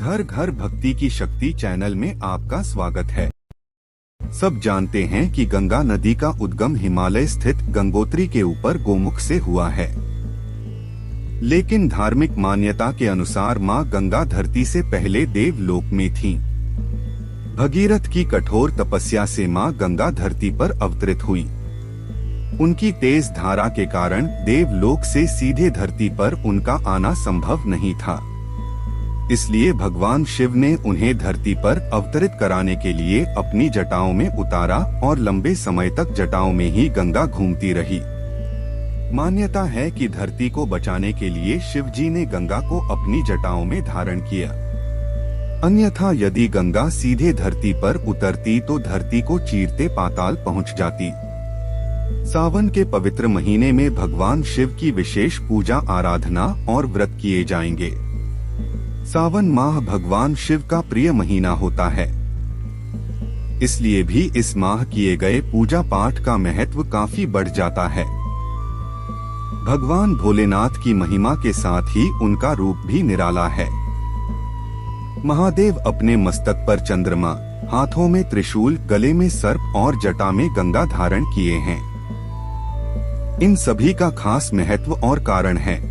घर घर भक्ति की शक्ति चैनल में आपका स्वागत है। सब जानते हैं कि गंगा नदी का उद्गम हिमालय स्थित गंगोत्री के ऊपर गोमुख से हुआ है, लेकिन धार्मिक मान्यता के अनुसार मां गंगा धरती से पहले देवलोक में थीं। भगीरथ की कठोर तपस्या से मां गंगा धरती पर अवतरित हुई। उनकी तेज धारा के कारण देवलोक से सीधे धरती पर उनका आना संभव नहीं था। इसलिए भगवान शिव ने उन्हें धरती पर अवतरित कराने के लिए अपनी जटाओं में उतारा और लंबे समय तक जटाओं में ही गंगा घूमती रही। मान्यता है कि धरती को बचाने के लिए शिव जी ने गंगा को अपनी जटाओं में धारण किया, अन्यथा यदि गंगा सीधे धरती पर उतरती तो धरती को चीरते पाताल पहुंच जाती। सावन के पवित्र महीने में भगवान शिव की विशेष पूजा आराधना और व्रत किए जाएंगे। सावन माह भगवान शिव का प्रिय महीना होता है, इसलिए भी इस माह किए गए पूजा पाठ का महत्व काफी बढ़ जाता है। भगवान भोलेनाथ की महिमा के साथ ही उनका रूप भी निराला है। महादेव अपने मस्तक पर चंद्रमा, हाथों में त्रिशूल, गले में सर्प और जटा में गंगा धारण किए हैं। इन सभी का खास महत्व और कारण है।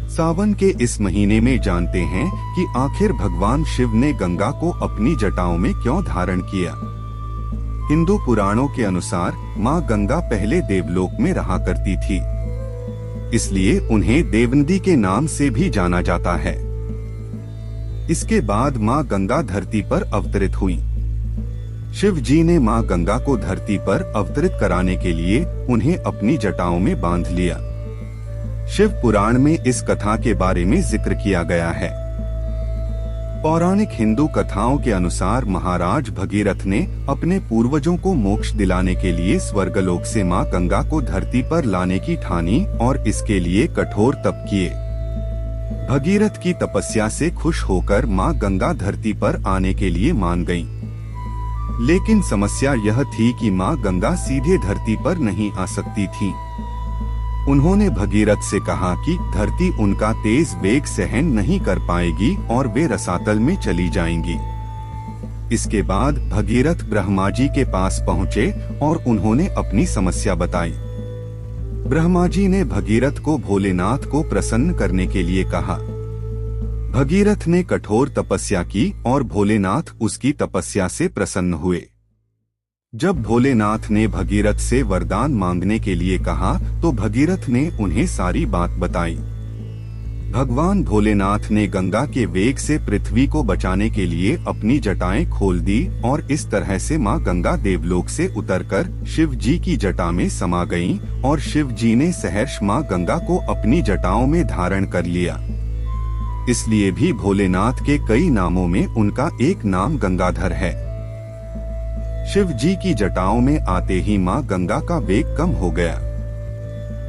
सावन के इस महीने में जानते हैं कि आखिर भगवान शिव ने गंगा को अपनी जटाओं में क्यों धारण किया। हिंदू पुराणों के अनुसार मां गंगा पहले देवलोक में रहा करती थी, इसलिए उन्हें देवनदी के नाम से भी जाना जाता है। इसके बाद मां गंगा धरती पर अवतरित हुई। शिव जी ने मां गंगा को धरती पर अवतरित कराने के लिए उन्हें अपनी जटाओं में बांध लिया। शिव पुराण में इस कथा के बारे में जिक्र किया गया है। पौराणिक हिंदू कथाओं के अनुसार महाराज भगीरथ ने अपने पूर्वजों को मोक्ष दिलाने के लिए स्वर्गलोक से मां गंगा को धरती पर लाने की ठानी और इसके लिए कठोर तप किए। भगीरथ की तपस्या से खुश होकर मां गंगा धरती पर आने के लिए मान गईं। लेकिन समस्या यह थी कि मां गंगा सीधे धरती पर नहीं आ सकती थीं। उन्होंने भगीरथ से कहा कि धरती उनका तेज वेग सहन नहीं कर पाएगी और वे रसातल में चली जाएंगी। इसके बाद भगीरथ ब्रह्मा जी के पास पहुँचे और उन्होंने अपनी समस्या बताई। ब्रह्मा जी ने भगीरथ को भोलेनाथ को प्रसन्न करने के लिए कहा। भगीरथ ने कठोर तपस्या की और भोलेनाथ उसकी तपस्या से प्रसन्न हुए। जब भोलेनाथ ने भगीरथ से वरदान मांगने के लिए कहा तो भगीरथ ने उन्हें सारी बात बताई। भगवान भोलेनाथ ने गंगा के वेग से पृथ्वी को बचाने के लिए अपनी जटाएं खोल दी और इस तरह से मां गंगा देवलोक से उतरकर शिव जी की जटा में समा गईं और शिव जी ने सहर्ष मां गंगा को अपनी जटाओं में धारण कर लिया। इसलिए भी भोलेनाथ के कई नामों में उनका एक नाम गंगाधर है। शिव जी की जटाओं में आते ही मां गंगा का वेग कम हो गया।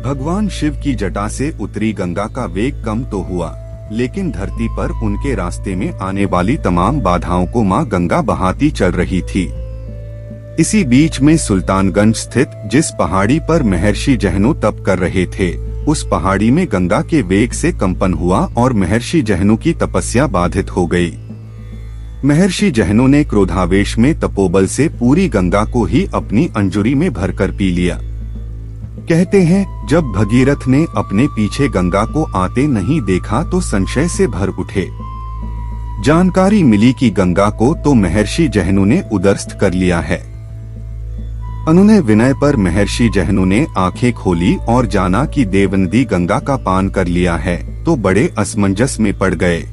भगवान शिव की जटा से उतरी गंगा का वेग कम तो हुआ, लेकिन धरती पर उनके रास्ते में आने वाली तमाम बाधाओं को मां गंगा बहाती चल रही थी। इसी बीच में सुल्तानगंज स्थित जिस पहाड़ी पर महर्षि जहनु तप कर रहे थे, उस पहाड़ी में गंगा के वेग से कंपन हुआ और महर्षि जहनु की तपस्या बाधित हो गई। महर्षि जहनु ने क्रोधावेश में तपोबल से पूरी गंगा को ही अपनी अंजुरी में भरकर पी लिया। कहते हैं जब भगीरथ ने अपने पीछे गंगा को आते नहीं देखा तो संशय से भर उठे। जानकारी मिली कि गंगा को तो महर्षि जहनु ने उदरस्थ कर लिया है। अनुनय विनय पर महर्षि जहनु ने आंखें खोली और जाना कि देवनदी गंगा का पान कर लिया है, तो बड़े असमंजस में पड़ गए।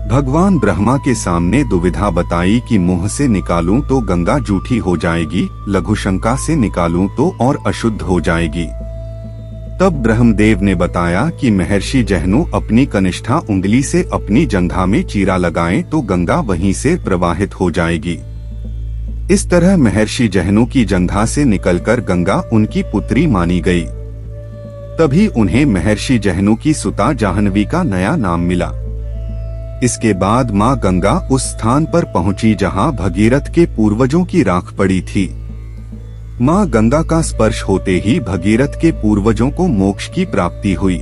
भगवान ब्रह्मा के सामने दुविधा बताई कि मुंह से निकालूं तो गंगा जूठी हो जाएगी, लघुशंका से निकालूं तो और अशुद्ध हो जाएगी। तब ब्रह्मदेव ने बताया कि महर्षि जहनु अपनी कनिष्ठा उंगली से अपनी जंघा में चीरा लगाएं तो गंगा वहीं से प्रवाहित हो जाएगी। इस तरह महर्षि जहनु की जंघा से निकलकर गंगा उनकी पुत्री मानी गई। तभी उन्हें महर्षि जहनु की सुता जाह्नवी का नया नाम मिला। इसके बाद मां गंगा उस स्थान पर पहुंची जहां भगीरथ के पूर्वजों की राख पड़ी थी। मां गंगा का स्पर्श होते ही भगीरथ के पूर्वजों को मोक्ष की प्राप्ति हुई।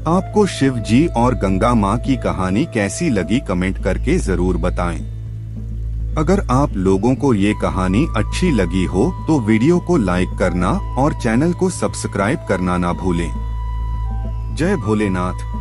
आपको शिव जी और गंगा माँ की कहानी कैसी लगी कमेंट करके जरूर बताएं। अगर आप लोगों को ये कहानी अच्छी लगी हो तो वीडियो को लाइक करना और चैनल को सब्सक्राइब करना ना भूलें। जय भोलेनाथ।